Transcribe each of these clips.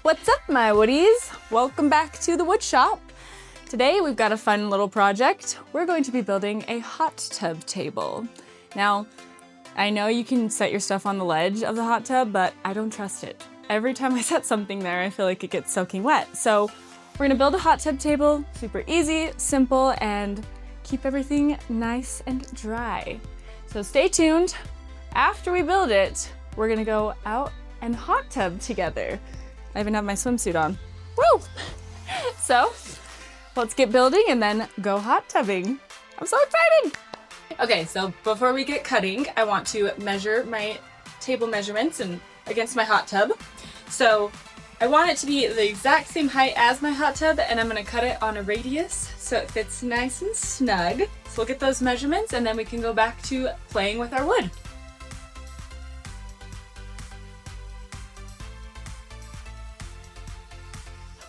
What's up, my woodies? Welcome back to the wood shop. Today we've got a fun little project. We're going to be building a hot tub table. Now, I know you can set your stuff on the ledge of the hot tub, but I don't trust it. Every time I set something there, I feel like it gets soaking wet. So we're gonna build a hot tub table, super easy, simple, and keep everything nice and dry. So stay tuned. After we build it, we're gonna go out and hot tub together. I even have my swimsuit on. Woo! So let's get building and then go hot tubbing. I'm so excited! Okay, so before we get cutting, I want to measure my table measurements and against my hot tub. So I want it to be the exact same height as my hot tub, and I'm gonna cut it on a radius so it fits nice and snug. So we'll get those measurements and then we can go back to playing with our wood.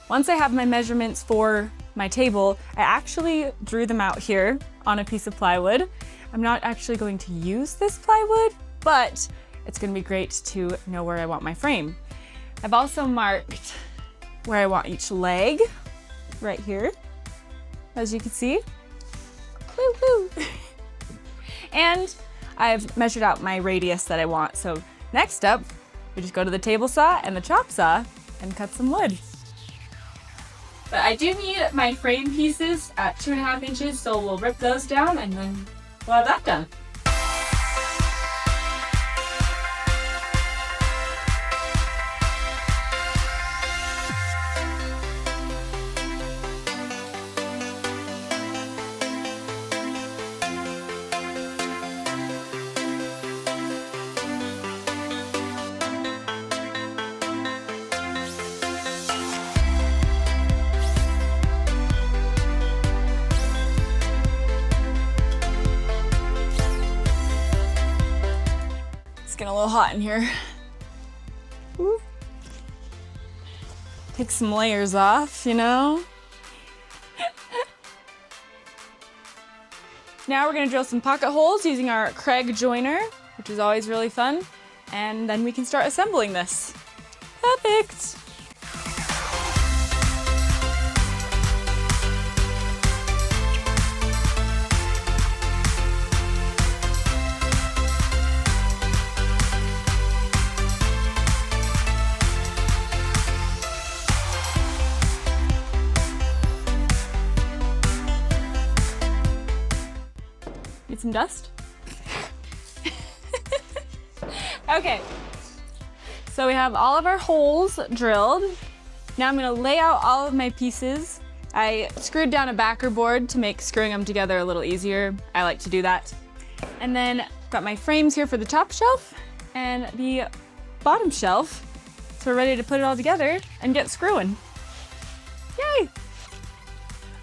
Once I have my measurements for my table, I actually drew them out here on a piece of plywood. I'm not actually going to use this plywood, but it's gonna be great to know where I want my frame. I've also marked where I want each leg, right here, as you can see. Woo woo. And I've measured out my radius that I want. So next up, we just go to the table saw and the chop saw and cut some wood. But I do need my frame pieces at 2.5 inches, so we'll rip those down and then we'll have that done. It's getting a little hot in here. Woo. Take some layers off, you know? Now we're gonna drill some pocket holes using our Craig joiner, which is always really fun. And then we can start assembling this. Perfect. Get some dust. Okay, so we have all of our holes drilled. Now I'm gonna lay out all of my pieces. I screwed down a backer board to make screwing them together a little easier. I like to do that. And then got my frames here for the top shelf and the bottom shelf. So we're ready to put it all together and get screwing. Yay!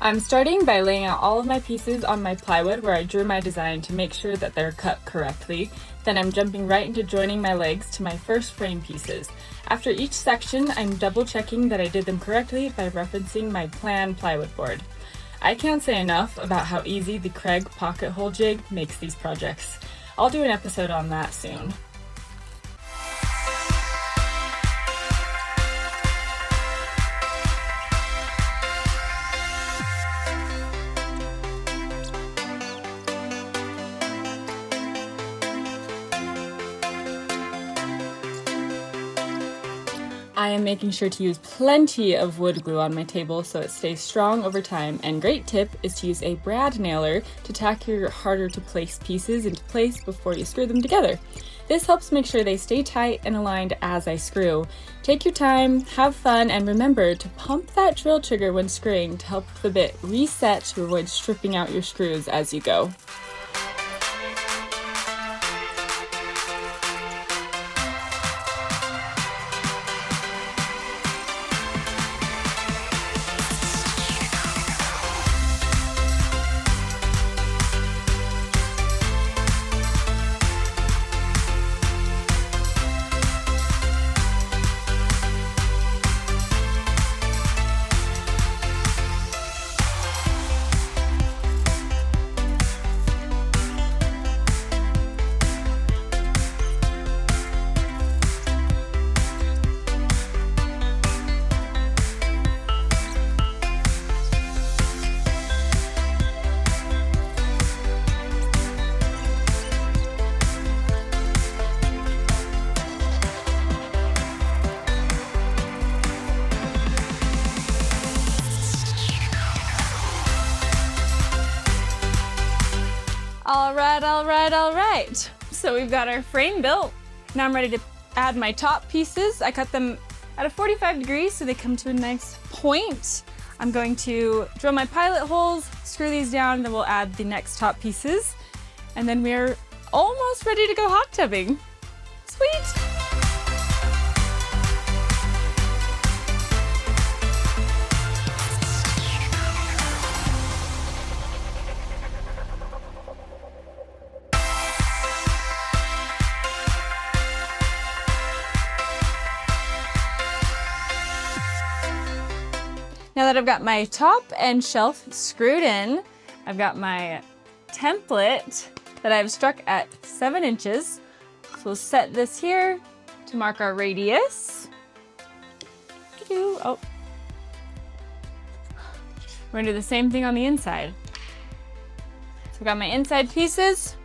I'm starting by laying out all of my pieces on my plywood where I drew my design to make sure that they're cut correctly. Then I'm jumping right into joining my legs to my first frame pieces. After each section, I'm double checking that I did them correctly by referencing my plan plywood board. I can't say enough about how easy the Craig pocket hole jig makes these projects. I'll do an episode on that soon. I am making sure to use plenty of wood glue on my table so it stays strong over time, and great tip is to use a brad nailer to tack your harder to place pieces into place before you screw them together. This helps make sure they stay tight and aligned as I screw. Take your time, have fun, and remember to pump that drill trigger when screwing to help the bit reset to avoid stripping out your screws as you go. All right. So we've got our frame built. Now I'm ready to add my top pieces. I cut them at a 45 degrees so they come to a nice point. I'm going to drill my pilot holes, screw these down, then we'll add the next top pieces. And then we're almost ready to go hot tubbing. Sweet! Now that I've got my top and shelf screwed in, I've got my template that I've struck at 7 inches. So we'll set this here to mark our radius. Oh. We're gonna do the same thing on the inside. So I've got my inside pieces.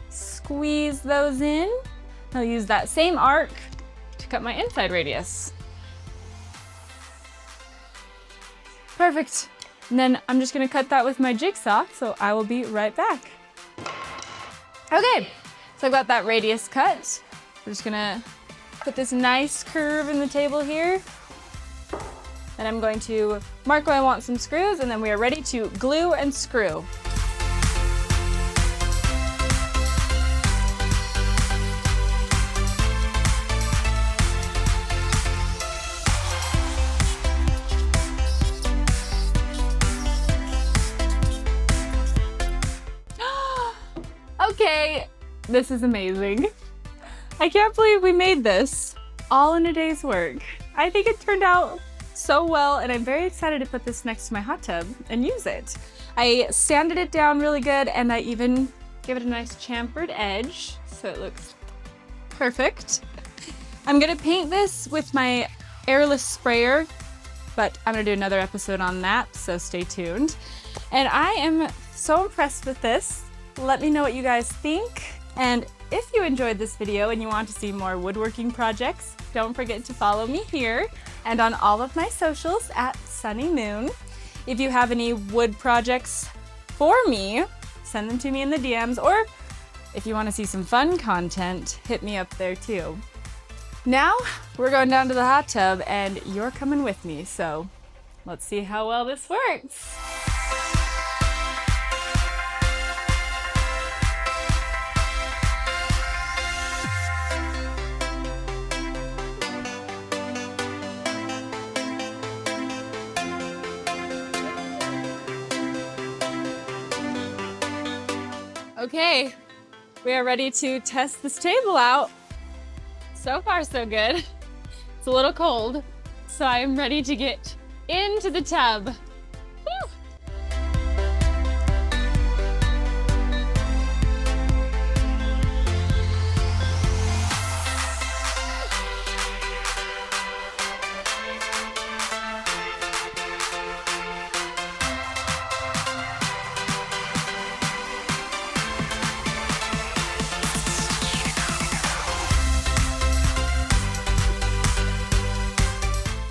Squeeze those in. I'll use that same arc to cut my inside radius. Perfect. And then I'm just gonna cut that with my jigsaw, so I will be right back. Okay, so I've got that radius cut. I'm just gonna put this nice curve in the table here. And I'm going to mark where I want some screws, and then we are ready to glue and screw. Okay, this is amazing. I can't believe we made this all in a day's work. I think it turned out so well, and I'm very excited to put this next to my hot tub and use it. I sanded it down really good, and I even gave it a nice chamfered edge, so it looks perfect. I'm gonna paint this with my airless sprayer, but I'm gonna do another episode on that, so stay tuned. And I am so impressed with this. Let me know what you guys think. And if you enjoyed this video and you want to see more woodworking projects, don't forget to follow me here and on all of my socials at Sunny Moon. If you have any wood projects for me, send them to me in the DMs, or if you want to see some fun content, hit me up there too. Now we're going down to the hot tub and you're coming with me, so let's see how well this works. Okay, we are ready to test this table out. So far, so good. It's a little cold, so I am ready to get into the tub. Woo!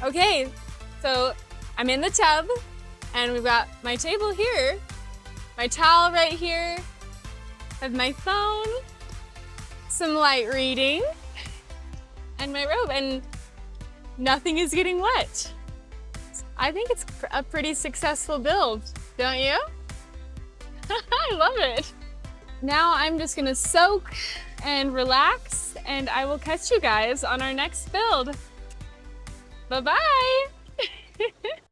Okay, so I'm in the tub and we've got my table here, my towel right here, I have my phone, some light reading, and my robe, and nothing is getting wet. I think it's a pretty successful build, don't you? I love it. Now I'm just gonna soak and relax, and I will catch you guys on our next build. Bye-bye.